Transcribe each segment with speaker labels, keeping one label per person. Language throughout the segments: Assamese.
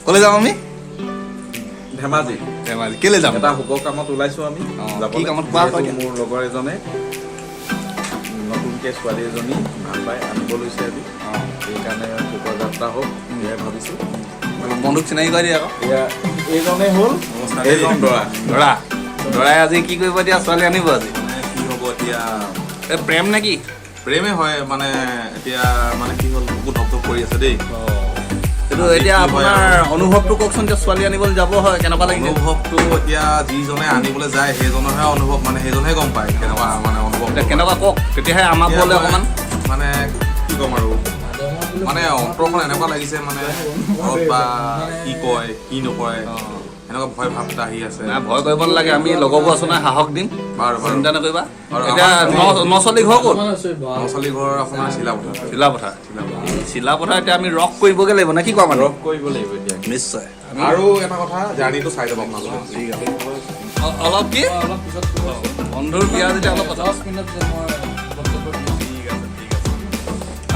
Speaker 1: ক'লৈ যাম আমি?
Speaker 2: ধেমাজি
Speaker 1: কেলৈ যাম?
Speaker 2: এটা শুভ কামত ওলাইছোঁ আমি।
Speaker 1: কি কামত কোৱা?
Speaker 2: মোৰ লগৰ এজনে নতুনকৈ ছোৱালী এজনী ভাল পাই আনিব লৈছে আজি। সেইকাৰণে শোভাযাত্ৰা হওক সেয়াই ভাবিছোঁ।
Speaker 1: বন্ধুক চিনাকি কৰি দিয়ে আকৌ।
Speaker 2: এয়া এইজনে হ'ল এইজন
Speaker 1: দৰাই আজি কি কৰিব এতিয়া? ছোৱালী আনিব আজি।
Speaker 2: কি হ'ব এতিয়া?
Speaker 1: এই প্ৰেম নে কি?
Speaker 2: প্ৰেমে হয় মানে এতিয়া মানে কি হ'ল বহুত ধপ কৰি আছে দেই।
Speaker 1: এইটো এতিয়া আপোনাৰ অনুভৱটো কওকচোন। এতিয়া ছোৱালী আনিবলৈ যাব হয় কেনেকুৱা লাগিছে?
Speaker 2: অনুভৱটো এতিয়া যিজনে আনিবলৈ যায় সেইজনৰহে অনুভৱ, মানে সেইজনহে গম পায় কেনেকুৱা মানে অনুভৱ।
Speaker 1: কেনেকুৱা কওক, তেতিয়াহে আমাক বলে অকণমান।
Speaker 2: মানে কি ক'ম আৰু মানে অন্তৰখন এনেকুৱা লাগিছে মানে ঘৰত বা কি কয় কি নকয় এনেকুৱা ভয় ভাৱ এটা আহি আছে।
Speaker 1: ভয় কৰিব নালাগে, আমি লগৰবোৰ আছো নহয়, সাহস দিম।
Speaker 2: বাৰু
Speaker 1: চিন্তা নকৰিবা। এতিয়া নচলী ঘৰ ক'ত?
Speaker 2: নচলী ঘৰ আপোনাৰ
Speaker 1: চিলাপথাৰ। এতিয়া আমি ৰস কৰিবগৈ লাগিব নে কি কোৱা? মানে
Speaker 2: ৰস কৰিব লাগিব এতিয়া
Speaker 1: নিশ্চয়।
Speaker 2: আৰু এটা কথা, জাৰ্ণিটো চাই যাব আপোনালোকে।
Speaker 1: ঠিক আছে। অলপ কি বন্ধুৰ বিয়া যেতিয়া অলপ কথা।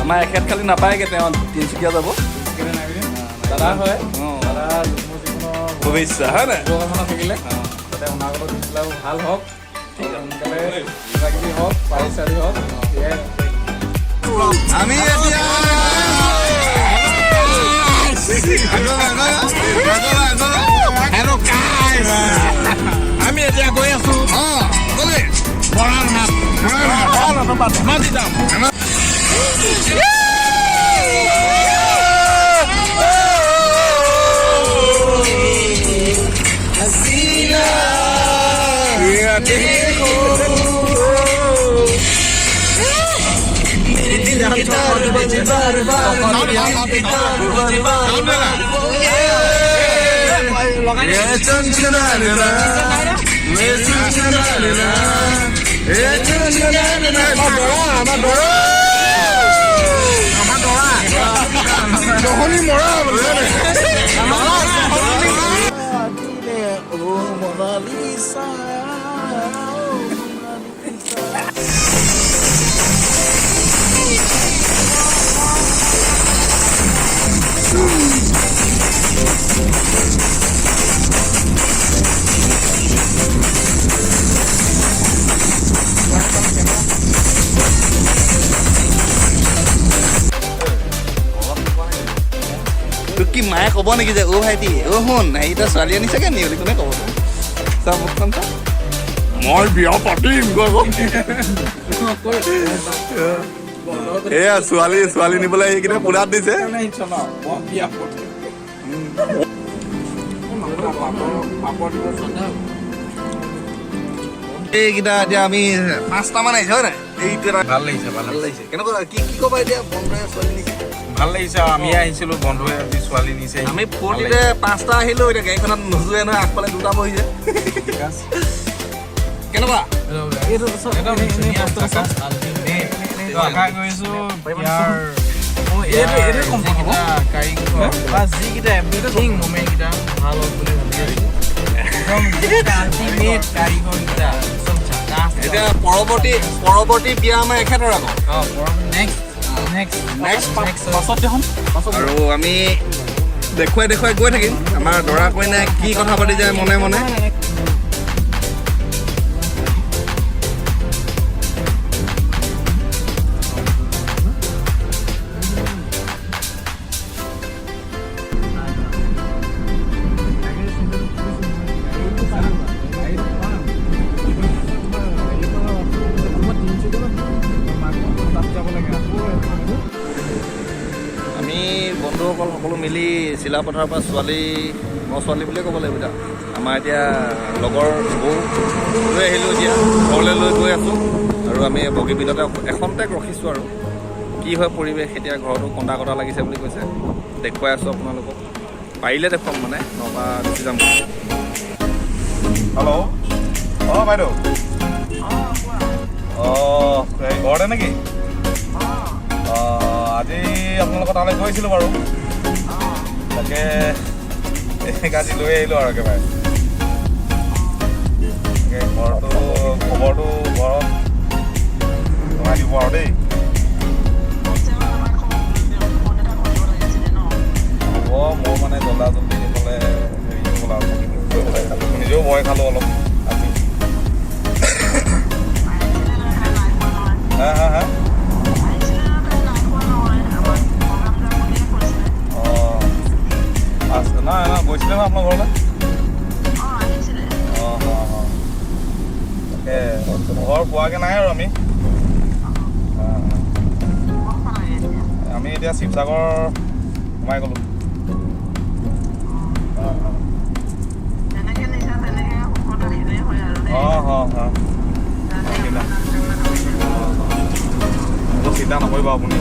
Speaker 1: আমাৰ এখেত খালি নাপায়গৈ, তেওঁ তিনিচুকীয়া যাব।
Speaker 2: দাদা হয়
Speaker 1: শুভেচ্ছা হয় নাই?
Speaker 2: থাকিলে তাতে অনাগত দিনবিলাক ভাল হওক, সোনকালে কিবা কিবি হওক, পাৰি চাৰি হওক।
Speaker 1: আমি এতিয়া গৈ আছো ধেমাজি যাম। তোক কি মায়ে ক'ব নেকি যে অ' ভাইটি শুন হেৰিটা ছোৱালী আনিছেগৈ নি বুলি কোনে ক'ব? চা মুখখন চা, মই বিয়া পাতিম। এয়া ছোৱালী নিবলৈ এইকেইটা পুৰাত দিছে। এইকেইটা এতিয়া আমি 5টামান আহিছে হয় নাই? এইটো
Speaker 2: ভাল লাগিছে
Speaker 1: ভাল লাগিছে। কেনেকুৱা কি ক'বা এতিয়া? বন্ধুৱে ছোৱালী নিছে,
Speaker 2: ভাল লাগিছে। আমি আহিছিলো, বন্ধুৱে আজি ছোৱালী নিছে।
Speaker 1: আমি ফূৰ্তিতে 5টা আহিলো, এতিয়া গাড়ীখনত নোযোৱে নহয়, আগফালে 2টা বহিছে। কেনেকুৱা?
Speaker 2: আশা কৰিছো
Speaker 1: এতিয়া পৰৱৰ্তী বিয়া আমাৰ এখেতৰ আকৌ। আৰু আমি দেখুৱাই গৈ থাকিম আমাৰ দৰা কইনাই কি কথা পাতি যায় মনে মনে। আমি বন্ধুসকল সকলো মিলি চিলাপথাৰৰ পৰা ছোৱালী বুলিয়ে ক'ব লাগিব। এতিয়া আমাৰ এতিয়া লগৰ বৌ লৈ আহিলোঁ, এতিয়া ঘৰলৈ লৈ গৈ আছোঁ। আৰু আমি বগীবিলতে এখনতে ৰখিছোঁ। আৰু কি হয় পৰিৱেশ এতিয়া, ঘৰতো কন্দা কটা লাগিছে বুলি কৈছে। দেখুৱাই আছোঁ আপোনালোকক, পাৰিলে দেখুৱাম মানে, নহবা গুচি যাম।
Speaker 2: হেল্ল', অঁ বাইদেউ, অঁ ঘৰতে নেকি? আজি আপোনালোকৰ তালৈ গৈছিলোঁ বাৰু, তাকে আজি লৈ আহিলোঁ আৰু একেবাৰে। ঘৰটো খবৰটো ঘৰত জনাই দিব আৰু দেই। হ'ব মোৰ মানে জল্দা জল্দি দিবলৈ হেৰি হ'ল আৰু নিজেও ভয় খালোঁ অলপ আজি হা হা হা অঁ আছে নাই নাই গৈছিলে নহয় আপোনাৰ ঘৰলৈ অঁ অঁ অঁ তাকে ঘৰ পোৱাগৈ নাই আৰু আমি এতিয়া শিৱসাগৰ সোমাই গ'লোঁ অঁ অঁ অঁ চিন্তা নকৰিব আপুনি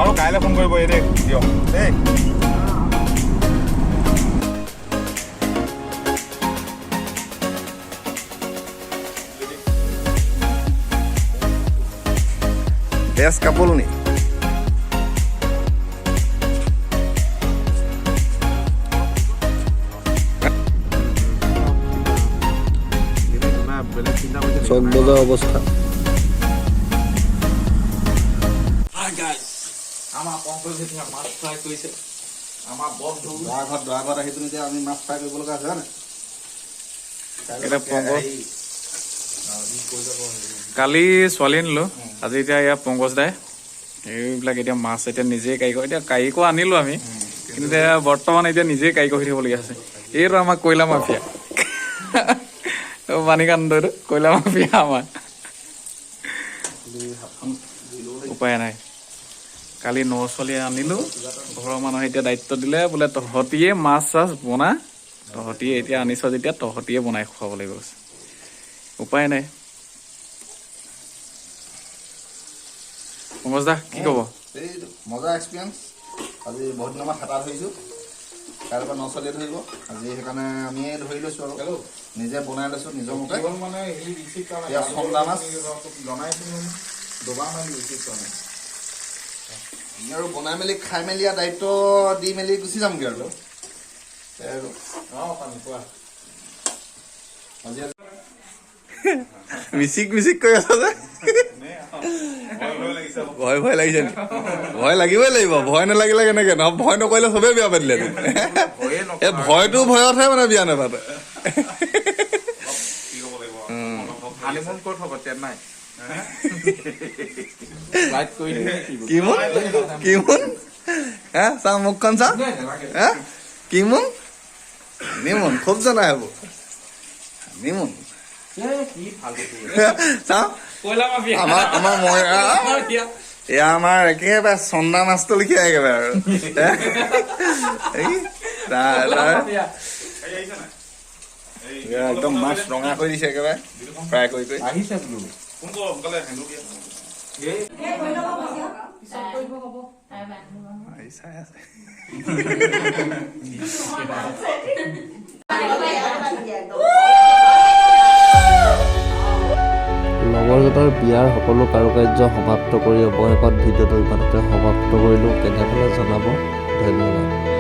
Speaker 2: আৰু কাইলৈ ফোন কৰিব এই দেই দিয়ক দেই
Speaker 1: বেষ্ট কাপোৰ নি চক বজাৰ অৱস্থা
Speaker 2: আমাৰ পংকজ এতিয়া মাছ ফ্ৰাই কৰিছে আমাৰ বন্ধু
Speaker 1: দৰা ঘৰত আহি পিনি এতিয়া আমি মাছ ফ্ৰাই কৰিব লগা আছে হয়নে
Speaker 2: এতিয়া পংকজ কালি ছোৱালী আনিলোঁ আজি এতিয়া ইয়াৰ পংকজ দাই এইবিলাক এতিয়া মাছ এতিয়া নিজেই কাৰিকৰ এতিয়া কাৰিকৰ আনিলোঁ আমি কিন্তু এতিয়া বৰ্তমান এতিয়া নিজেই কাৰিকৰ হৈ থাকিবলগীয়া আছে এইটো আমাৰ কয়লা মাফিয়া মানিকান্ত এইটো কয়লা মাফিয়া আমাৰ উপায় নাই কালি ছোৱালী আনিলোঁ ঘৰৰ মানুহে এতিয়া দায়িত্ব দিলে বোলে তহঁতিয়ে মাছ চাছ বনা তহঁতিয়ে এতিয়া আনিছ যেতিয়া তহঁতিয়ে বনাই খুৱাব লাগিব উপায় নাই পংকজ দা কি ক'ব
Speaker 1: এই মজা এক্সপিৰিয়েঞ্চ আজি বহুত দিনৰ পৰা হেতা ধৰিছোঁ কাইলৈ পৰা ছোৱালীয়ে ধৰিব আজি সেইকাৰণে আমিয়ে ধৰি লৈছোঁ আৰু নিজে বনাই লৈছোঁ নিজৰ মতে এয়া চন্দা মাছ আমি আৰু বনাই মেলি খাই মেলি আৰু দায়িত্ব দি মেলি গুচি যামগৈ আৰু মিচিক মিচিক কৰি আছা যে ভয় লাগিছে ভয় লাগিবই লাগিব ভয় নালাগিলে কেনেকে নহয় ভয় নকৰিলে চবেই বিয়া পাতিলে এই ভয়টো ভয়তহে মানে বিয়া নাপাতে চা মুখখন চা কিমোন নিমোন খুব জানা এইবোৰ নিমোন চাওঁ আমাৰ মই এয়া আমাৰ একেবাৰে চন্দা মাছটো লিখি একেবাৰে আৰু একদম মাছ ৰঙা কৰি দিছে একেবাৰে ফ্ৰাই কৰি আহিছে চাই আছে লগৰজনৰ বিয়াৰ সকলো কাৰুকাৰ্য সমাপ্ত কৰি অৱশেষত ভিডিঅ'টো ইমানতে সমাপ্ত কৰিলোঁ কেনে পালে জনাব ধন্যবাদ।